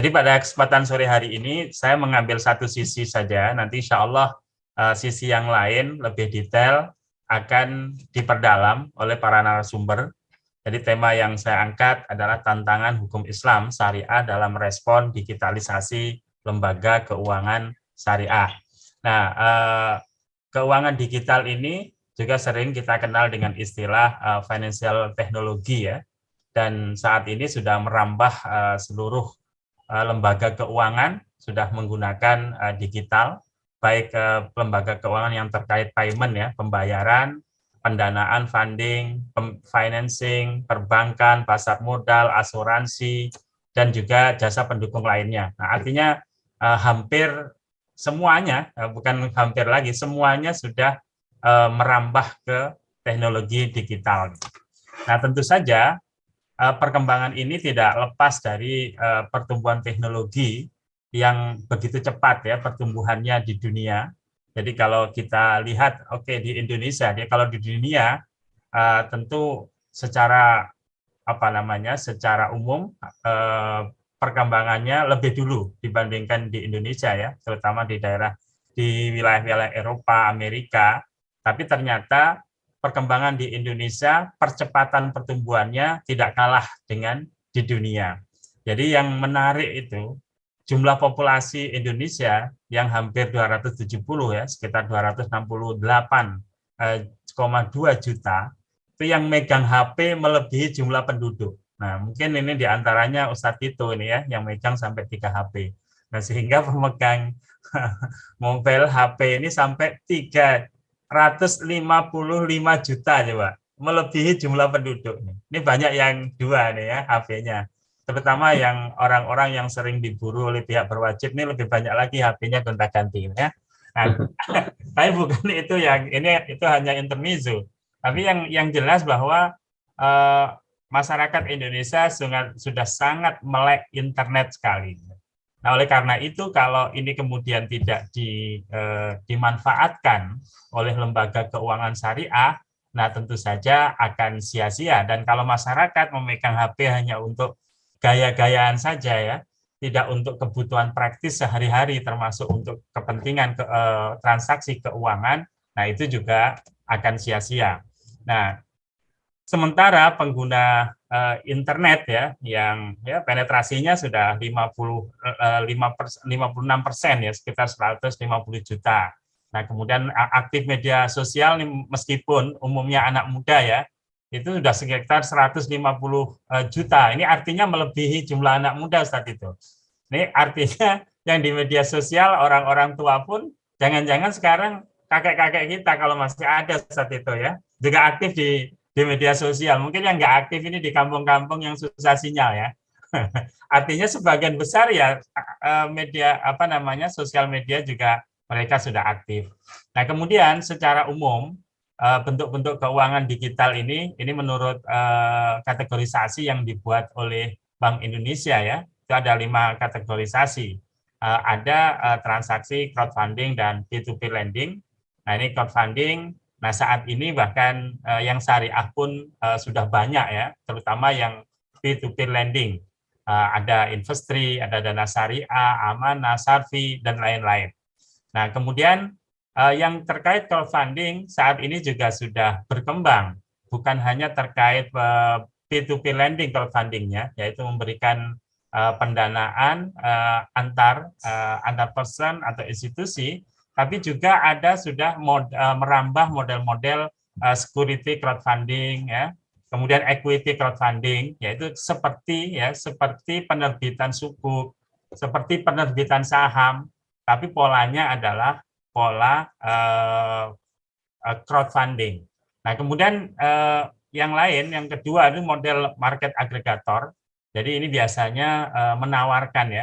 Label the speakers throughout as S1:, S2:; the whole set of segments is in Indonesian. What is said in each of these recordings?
S1: Jadi pada kesempatan sore hari ini saya mengambil satu sisi saja, nanti insya Allah sisi yang lain lebih detail akan diperdalam oleh para narasumber. Jadi tema yang saya angkat adalah tantangan hukum Islam syariah dalam respon digitalisasi lembaga keuangan syariah. Nah, keuangan digital ini juga sering kita kenal dengan istilah financial technology ya, dan saat ini sudah merambah seluruh lembaga keuangan sudah menggunakan digital, baik lembaga keuangan yang terkait payment ya, pembayaran, pendanaan, funding, financing, perbankan, pasar modal, asuransi, dan juga jasa pendukung lainnya. Nah, artinya hampir semuanya, bukan hampir lagi, semuanya sudah merambah ke teknologi digital. Nah, tentu saja perkembangan ini tidak lepas dari pertumbuhan teknologi yang begitu cepat ya pertumbuhannya di dunia. Jadi kalau kita lihat, di Indonesia, kalau di dunia tentu secara secara umum perkembangannya lebih dulu dibandingkan di Indonesia ya, terutama di wilayah-wilayah Eropa, Amerika. Tapi ternyata perkembangan di Indonesia, percepatan pertumbuhannya tidak kalah dengan di dunia. Jadi yang menarik itu, jumlah populasi Indonesia yang hampir 270 ya, sekitar 268,2 juta, itu yang megang HP melebihi jumlah penduduk. Nah, mungkin ini diantaranya Ustadz Tito ini ya, yang megang sampai 3 HP. Nah, sehingga pemegang mobile HP ini sampai 355 juta coba, melebihi jumlah penduduk. Ini banyak yang 2 nih ya HP-nya. Terutama yang orang-orang yang sering diburu oleh pihak berwajib ini lebih banyak lagi HP-nya gonta-ganti ya. Nah, tapi bukan itu itu hanya intermezzo. Tapi yang jelas bahwa masyarakat Indonesia sudah sangat melek internet sekali. Nah, oleh karena itu kalau ini kemudian tidak dimanfaatkan oleh lembaga keuangan syariah, nah tentu saja akan sia-sia. Dan kalau masyarakat memegang HP hanya untuk gaya-gayaan saja ya, tidak untuk kebutuhan praktis sehari-hari termasuk untuk kepentingan transaksi keuangan, nah itu juga akan sia-sia. Nah, sementara pengguna internet ya yang penetrasinya sudah 56% ya, sekitar 150 juta. Nah, kemudian aktif media sosial meskipun umumnya anak muda ya, itu sudah sekitar 150 juta. Ini artinya melebihi jumlah anak muda saat itu. Ini artinya yang di media sosial orang-orang tua pun jangan-jangan sekarang kakek-kakek kita kalau masih ada saat itu ya, juga aktif di media sosial. Mungkin yang nggak aktif ini di kampung-kampung yang susah sinyal ya. Artinya sebagian besar ya media sosial media juga mereka sudah aktif. Nah, kemudian secara umum bentuk-bentuk keuangan digital ini menurut kategorisasi yang dibuat oleh Bank Indonesia ya, itu ada 5 kategorisasi. Ada transaksi crowdfunding dan P2P lending. Nah, ini crowdfunding. Nah, saat ini bahkan yang syariah pun sudah banyak ya, terutama yang P2P lending. Ada Investri, ada Dana Syariah, Amanah, Sarfi, dan lain-lain. Nah, kemudian yang terkait crowdfunding saat ini juga sudah berkembang, bukan hanya terkait P2P lending crowdfundingnya, yaitu memberikan pendanaan antar person atau institusi, tapi juga ada sudah merambah model-model security crowdfunding ya, kemudian equity crowdfunding, yaitu seperti penerbitan sukuk, seperti penerbitan saham, tapi polanya adalah pola crowdfunding. Nah, kemudian yang kedua itu model market aggregator. Jadi ini biasanya menawarkan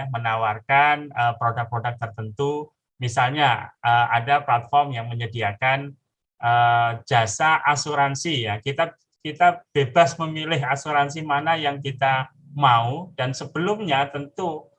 S1: produk-produk tertentu. Misalnya ada platform yang menyediakan jasa asuransi ya. Kita bebas memilih asuransi mana yang kita mau, dan sebelumnya tentu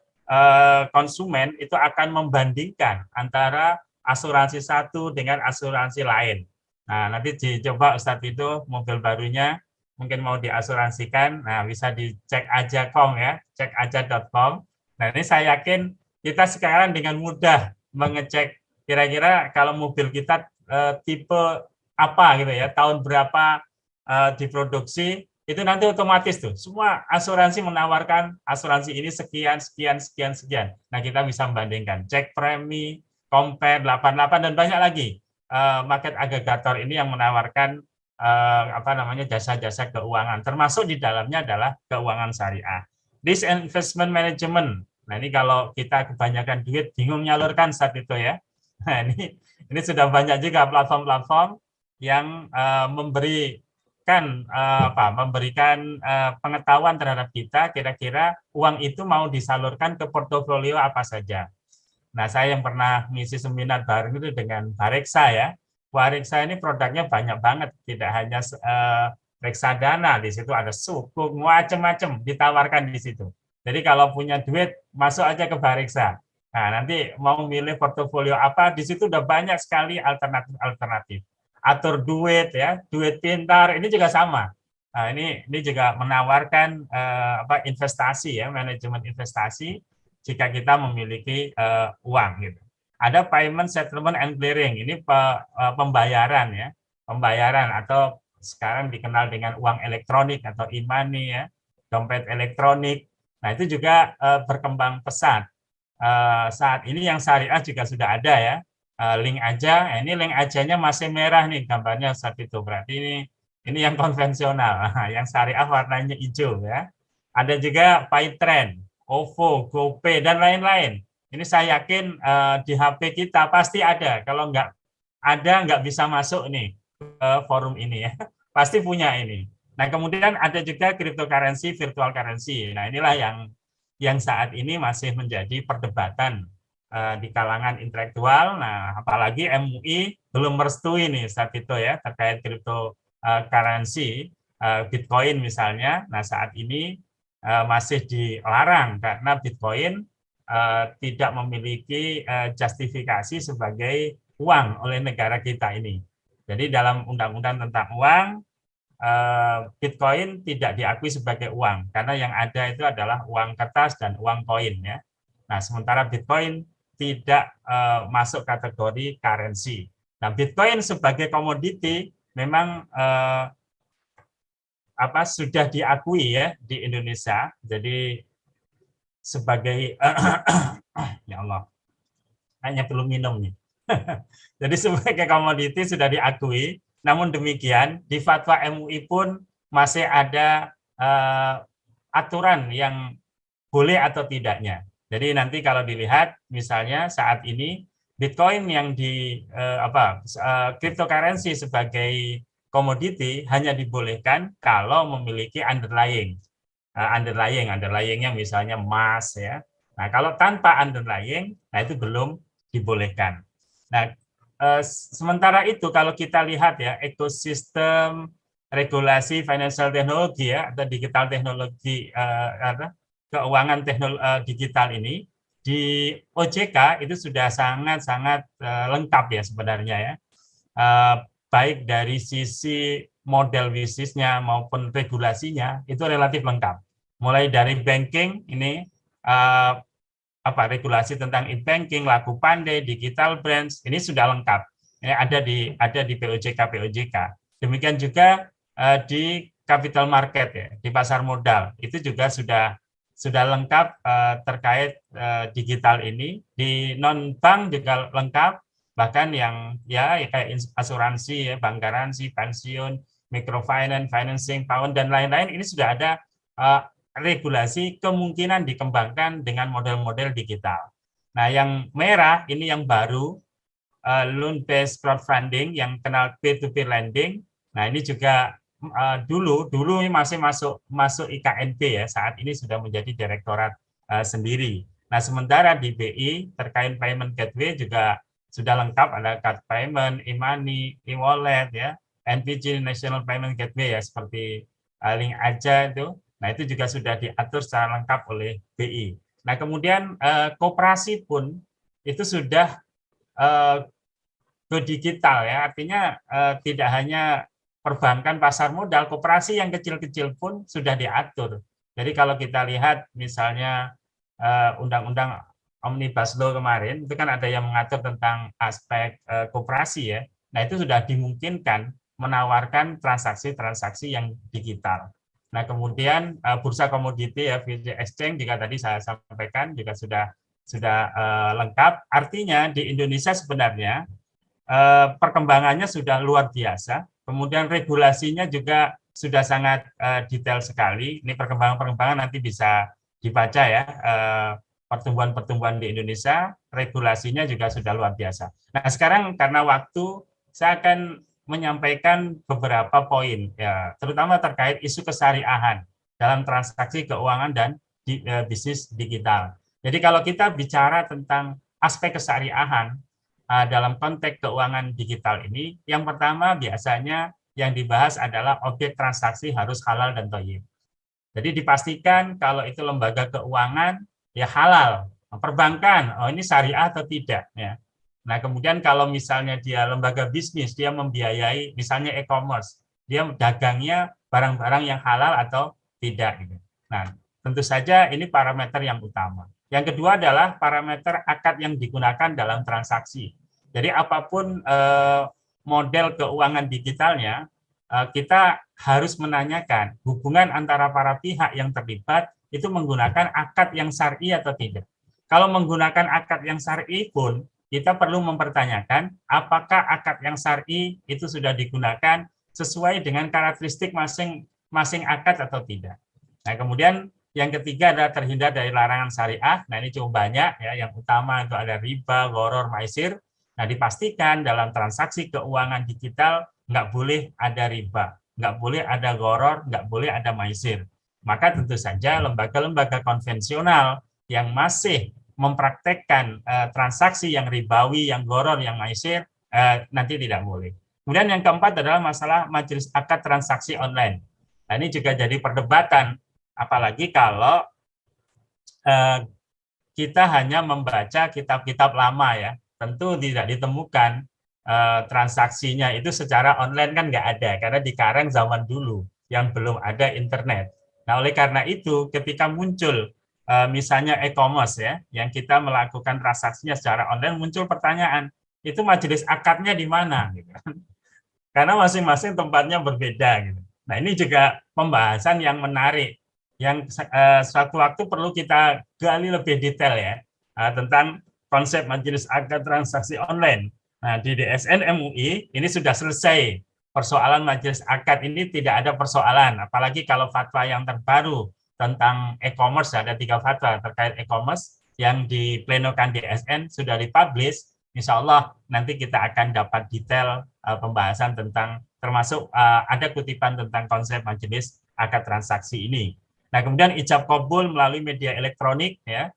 S1: konsumen itu akan membandingkan antara asuransi satu dengan asuransi lain. Nah, nanti dicoba Ustadz itu mobil barunya mungkin mau diasuransikan, nah bisa dicek aja.com ya, cekaja.com. Nah, ini saya yakin kita sekarang dengan mudah mengecek kira-kira kalau mobil kita tipe apa gitu ya, tahun berapa diproduksi, itu nanti otomatis tuh semua asuransi menawarkan asuransi ini sekian sekian sekian sekian. Nah, kita bisa membandingkan, cek premi, compare 88 dan banyak lagi market agregator ini yang menawarkan apa namanya jasa-jasa keuangan, termasuk di dalamnya adalah keuangan syariah. This investment management. Nah, ini kalau kita kebanyakan duit bingung nyalurkan saat itu ya. Nah, ini sudah banyak juga platform-platform yang memberikan pengetahuan terhadap kita kira-kira uang itu mau disalurkan ke portofolio apa saja. Nah, saya yang pernah ngisi seminar bareng itu dengan Bareksa ya. Bareksa ini produknya banyak banget, tidak hanya reksadana, di situ ada sukuk, macam-macam ditawarkan di situ. Jadi kalau punya duit, masuk aja ke Bareksa. Nah, nanti mau milih portofolio apa, di situ udah banyak sekali alternatif-alternatif. Atur duit ya, duit pintar, ini juga sama. Nah, ini juga menawarkan investasi ya, manajemen investasi jika kita memiliki uang gitu. Ada payment settlement and clearing, ini pembayaran ya, pembayaran atau sekarang dikenal dengan uang elektronik atau e-money ya, dompet elektronik. Nah, itu juga berkembang pesat. Saat ini yang syariah juga sudah ada ya. Link aja, ini link ajanya masih merah nih gambarnya saat itu. Berarti ini yang konvensional. Yang syariah warnanya hijau ya. Ada juga PayTrend, OVO, GoPay dan lain-lain. Ini saya yakin di HP kita pasti ada. Kalau nggak ada, nggak bisa masuk nih ke forum ini ya. Pasti punya ini. Nah, kemudian ada juga cryptocurrency, virtual currency. Nah, inilah yang saat ini masih menjadi perdebatan di kalangan intelektual. Nah, apalagi MUI belum merestui nih saat itu ya terkait cryptocurrency, Bitcoin misalnya. Nah, saat ini masih dilarang karena Bitcoin tidak memiliki justifikasi sebagai uang oleh negara kita ini. Jadi dalam undang-undang tentang uang, Bitcoin tidak diakui sebagai uang karena yang ada itu adalah uang kertas dan uang koin ya. Nah, sementara Bitcoin tidak masuk kategori currency. Nah, Bitcoin sebagai komoditi memang sudah diakui ya di Indonesia. Jadi sebagai ya Allah, hanya perlu minum nih. Jadi sebagai komoditi sudah diakui, namun demikian di fatwa MUI pun masih ada aturan yang boleh atau tidaknya. Jadi nanti kalau dilihat misalnya saat ini Bitcoin yang cryptocurrency sebagai komoditi hanya dibolehkan kalau memiliki underlyingnya misalnya emas ya. Nah, kalau tanpa underlying, nah itu belum dibolehkan. Nah, sementara itu kalau kita lihat ya ekosistem regulasi financial technology ya atau digital teknologi keuangan digital ini di OJK itu sudah sangat-sangat lengkap ya sebenarnya ya. Baik dari sisi model bisnisnya maupun regulasinya itu relatif lengkap. Mulai dari banking ini regulasi tentang e-banking, laku pandai, digital branch ini sudah lengkap. Ini ada di POJK. Demikian juga di capital market ya, di pasar modal itu juga sudah lengkap terkait digital ini. Di non bank juga lengkap, bahkan yang ya kayak asuransi ya, bank garansi, pensiun, microfinance, financing, pound dan lain-lain ini sudah ada regulasi kemungkinan dikembangkan dengan model-model digital. Nah, yang merah ini yang baru loan based crowdfunding yang kenal peer-to-peer lending. Nah, ini juga dulu masih masuk IKNP ya, saat ini sudah menjadi direktorat sendiri. Nah, sementara di BI terkait payment gateway juga sudah lengkap, ada card payment, e-money, e-wallet ya, NPG National Payment Gateway ya seperti link aja itu. Nah, itu juga sudah diatur secara lengkap oleh BI. Nah, kemudian koperasi pun itu sudah ke digital ya, artinya tidak hanya perbankan pasar modal, koperasi yang kecil-kecil pun sudah diatur. Jadi kalau kita lihat misalnya Undang-Undang Omnibus Law kemarin, itu kan ada yang mengatur tentang aspek koperasi ya. Nah, itu sudah dimungkinkan menawarkan transaksi-transaksi yang digital. Nah, kemudian bursa komoditi ya, Futures Exchange juga tadi saya sampaikan juga sudah lengkap. Artinya di Indonesia sebenarnya perkembangannya sudah luar biasa. Kemudian regulasinya juga sudah sangat detail sekali. Ini perkembangan-perkembangan nanti bisa dibaca ya. Pertumbuhan-pertumbuhan di Indonesia, regulasinya juga sudah luar biasa. Nah, sekarang karena waktu, saya akan menyampaikan beberapa poin, ya, terutama terkait isu kesyariahan dalam transaksi keuangan dan bisnis digital. Jadi kalau kita bicara tentang aspek kesyariahan dalam konteks keuangan digital ini, yang pertama biasanya yang dibahas adalah objek transaksi harus halal dan thayyib. Jadi dipastikan kalau itu lembaga keuangan ya halal, perbankan, oh ini syariah atau tidak ya. Nah, kemudian kalau misalnya dia lembaga bisnis, dia membiayai misalnya e-commerce, dia dagangnya barang-barang yang halal atau tidak gitu. Nah, tentu saja ini parameter yang utama. Yang kedua adalah parameter akad yang digunakan dalam transaksi. Jadi apapun model keuangan digitalnya, kita harus menanyakan hubungan antara para pihak yang terlibat itu menggunakan akad yang syar'i atau tidak. Kalau menggunakan akad yang syar'i pun, kita perlu mempertanyakan apakah akad yang syar'i itu sudah digunakan sesuai dengan karakteristik masing-masing akad atau tidak. Nah, kemudian yang ketiga adalah terhindar dari larangan syariah. Nah, ini cukup banyak ya. Yang utama itu ada riba, gharar, maisir. Nah, dipastikan dalam transaksi keuangan digital nggak boleh ada riba, nggak boleh ada gharar, nggak boleh ada maisir. Maka tentu saja lembaga-lembaga konvensional yang masih mempraktekkan transaksi yang ribawi, yang gharar, yang maisir, nanti tidak boleh. Kemudian yang keempat adalah masalah majelis akad transaksi online. Nah, ini juga jadi perdebatan, apalagi kalau kita hanya membaca kitab-kitab lama ya, tentu tidak ditemukan transaksinya itu secara online kan nggak ada, karena dikarang zaman dulu yang belum ada internet. Nah, oleh karena itu ketika muncul misalnya e-commerce ya, yang kita melakukan transaksinya secara online, muncul pertanyaan, itu majelis akadnya di mana? Gitu. Karena masing-masing tempatnya berbeda. Gitu. Nah, ini juga pembahasan yang menarik, yang suatu waktu perlu kita gali lebih detail ya, tentang konsep majelis akad transaksi online. Nah, di DSN MUI ini sudah selesai persoalan majelis akad ini, tidak ada persoalan, apalagi kalau fatwa yang terbaru tentang e-commerce, ada 3 fatwa terkait e-commerce yang diplenokan DSN sudah dipublish. Insya Allah nanti kita akan dapat detail pembahasan tentang, termasuk ada kutipan tentang konsep majelis akad transaksi ini. Nah, kemudian ijab kabul melalui media elektronik ya,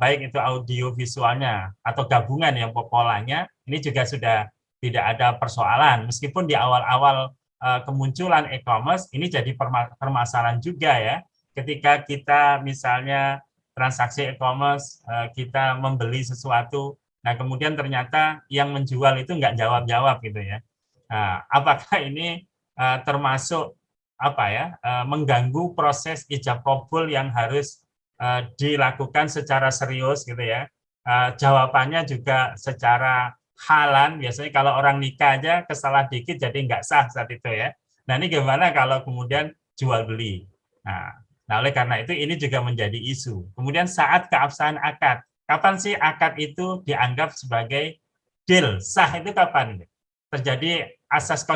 S1: baik itu audio visualnya atau gabungan yang polanya, ini juga sudah tidak ada persoalan. Meskipun di awal-awal kemunculan e-commerce ini jadi permasalahan juga ya, ketika kita misalnya transaksi e-commerce, kita membeli sesuatu, nah kemudian ternyata yang menjual itu nggak jawab-jawab gitu ya. Nah, apakah ini termasuk apa ya, mengganggu proses ijab kabul yang harus dilakukan secara serius gitu ya. Jawabannya juga secara halan, biasanya kalau orang nikah aja kesalah dikit jadi nggak sah saat itu ya. Nah, ini gimana kalau kemudian jual beli? Nah, oleh karena itu ini juga menjadi isu. Kemudian saat keabsahan akad, kapan sih akad itu dianggap sebagai deal? Sah itu kapan? Terjadi asas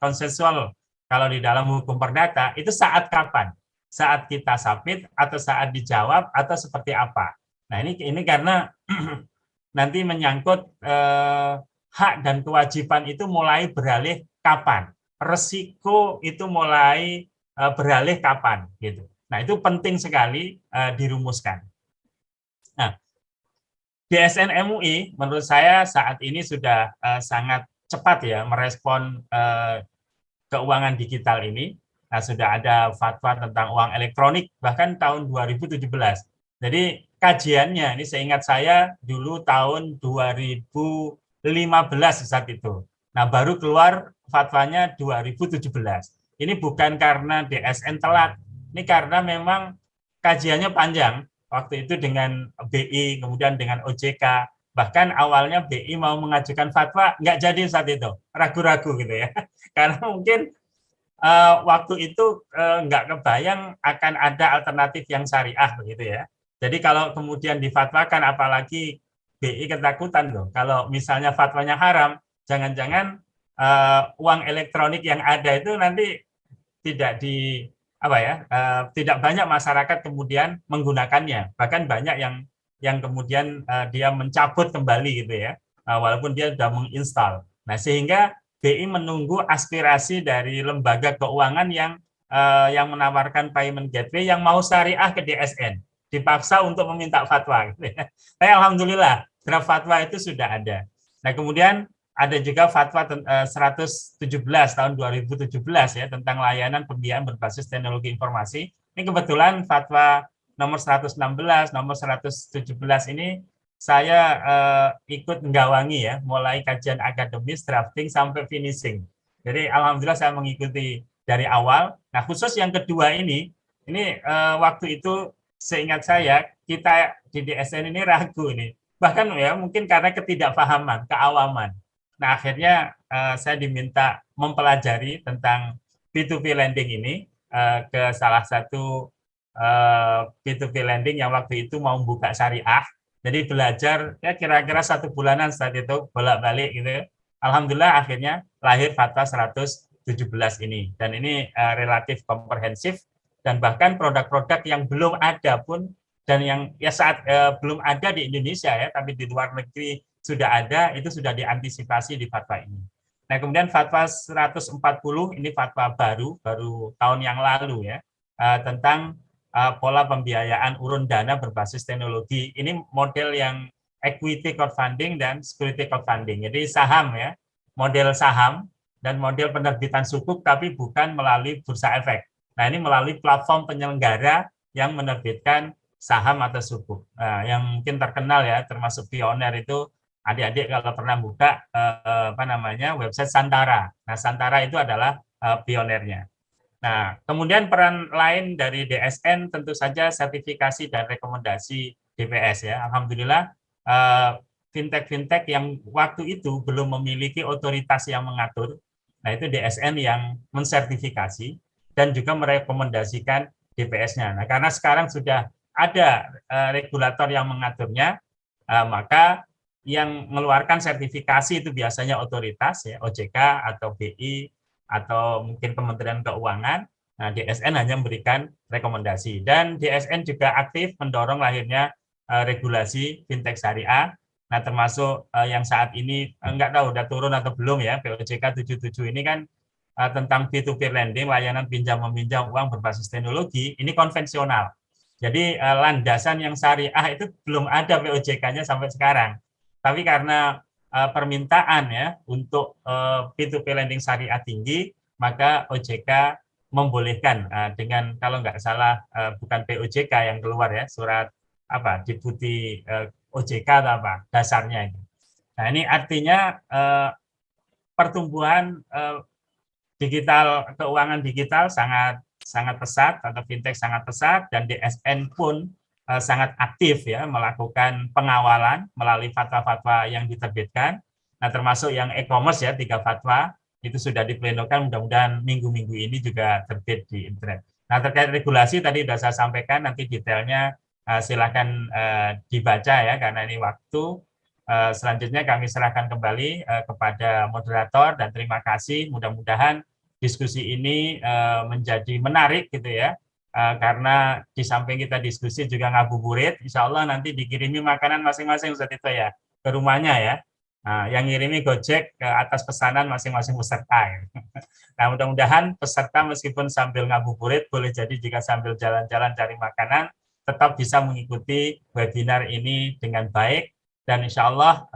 S1: konsensual kalau di dalam hukum perdata itu saat kapan? Saat kita submit atau saat dijawab atau seperti apa? Nah, ini karena nanti menyangkut hak dan kewajiban itu mulai beralih kapan? Resiko itu mulai beralih kapan gitu. Nah, itu penting sekali dirumuskan. Nah, DSN MUI menurut saya saat ini sudah sangat cepat ya merespon keuangan digital ini. Nah, sudah ada fatwa tentang uang elektronik bahkan tahun 2017. Jadi kajiannya ini seingat saya dulu tahun 2015 saat itu. Nah, baru keluar fatwanya 2017. Ini bukan karena DSN telat, ini karena memang kajiannya panjang. waktu itu dengan BI, kemudian dengan OJK, bahkan awalnya BI mau mengajukan fatwa, nggak jadi saat itu, ragu-ragu gitu ya, karena mungkin waktu itu nggak kebayang akan ada alternatif yang syariah begitu ya. Jadi kalau kemudian difatwakan, apalagi BI ketakutan loh, kalau misalnya fatwanya haram, jangan-jangan uang elektronik yang ada itu nanti tidak di apa ya, tidak banyak masyarakat kemudian menggunakannya, bahkan banyak yang kemudian dia mencabut kembali gitu ya, walaupun dia sudah menginstal. Nah sehingga BI menunggu aspirasi dari lembaga keuangan yang menawarkan payment gateway yang mau syariah ke DSN, dipaksa untuk meminta fatwa. Gitu ya. Tapi alhamdulillah draft fatwa itu sudah ada. Nah kemudian ada juga fatwa 117 tahun 2017 ya tentang layanan pembiayaan berbasis teknologi informasi. Ini kebetulan fatwa nomor 116, nomor 117 ini saya ikut menggawangi ya, mulai kajian akademis, drafting sampai finishing. Jadi alhamdulillah saya mengikuti dari awal. Nah khusus yang kedua ini waktu itu seingat saya kita di DSN ini ragu ini, bahkan ya mungkin karena ketidakpahaman, keawaman. Nah, akhirnya saya diminta mempelajari tentang P2P lending ini ke salah satu P2P lending yang waktu itu mau buka syariah. Jadi belajar ya kira-kira 1 bulanan saat itu bolak-balik gitu. Alhamdulillah akhirnya lahir Fatwa 117 ini. Dan ini relatif komprehensif dan bahkan produk-produk yang belum ada pun dan yang ya saat belum ada di Indonesia ya, tapi di luar negeri sudah ada, itu sudah diantisipasi di fatwa ini. Nah, kemudian fatwa 140 ini fatwa baru tahun yang lalu ya, tentang pola pembiayaan urun dana berbasis teknologi. Ini model yang equity crowdfunding dan security crowdfunding. Jadi saham ya, model saham dan model penerbitan sukuk tapi bukan melalui bursa efek. Nah, ini melalui platform penyelenggara yang menerbitkan saham atau sukuk. Nah, yang mungkin terkenal ya, termasuk pioner itu adik-adik kalau pernah buka website Santara. Nah, Santara itu adalah pionernya. Nah, kemudian peran lain dari DSN tentu saja sertifikasi dan rekomendasi DPS ya. Alhamdulillah fintech-fintech yang waktu itu belum memiliki otoritas yang mengatur. Nah, itu DSN yang mensertifikasi dan juga merekomendasikan DPS-nya. Nah, karena sekarang sudah ada regulator yang mengaturnya, maka yang mengeluarkan sertifikasi itu biasanya otoritas ya, OJK atau BI atau mungkin Kementerian Keuangan. Nah, DSN hanya memberikan rekomendasi dan DSN juga aktif mendorong lahirnya regulasi fintech syariah. Nah, termasuk yang saat ini enggak tahu udah turun atau belum ya, POJK 77 ini kan tentang P2P lending, layanan pinjam meminjam uang berbasis teknologi, ini konvensional. Jadi landasan yang syariah itu belum ada POJK-nya sampai sekarang. Tapi karena permintaan ya untuk P2P lending syariah tinggi, maka OJK membolehkan dengan kalau nggak salah bukan POJK yang keluar ya, surat apa Deputi OJK atau apa dasarnya. Nah ini artinya pertumbuhan digital, keuangan digital sangat sangat pesat atau fintech sangat pesat dan DSN pun sangat aktif ya melakukan pengawalan melalui fatwa-fatwa yang diterbitkan. Nah, termasuk yang e-commerce ya 3 fatwa itu sudah diplenokan, mudah-mudahan minggu-minggu ini juga terbit di internet. Nah, terkait regulasi tadi sudah saya sampaikan, nanti detailnya silakan dibaca ya karena ini waktu. Selanjutnya kami serahkan kembali kepada moderator dan terima kasih. Mudah-mudahan diskusi ini menjadi menarik gitu ya. Karena di samping kita diskusi juga ngabuburit, insya Allah nanti dikirimi makanan masing-masing Ustaz Tito ya, ke rumahnya ya. Nah, yang ngirimi Gojek ke atas pesanan masing-masing peserta. Ya. Nah, mudah-mudahan peserta meskipun sambil ngabuburit, boleh jadi jika sambil jalan-jalan cari makanan, tetap bisa mengikuti webinar ini dengan baik, dan insya Allah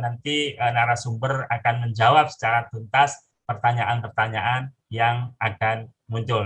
S1: nanti narasumber akan menjawab secara tuntas pertanyaan-pertanyaan yang akan muncul.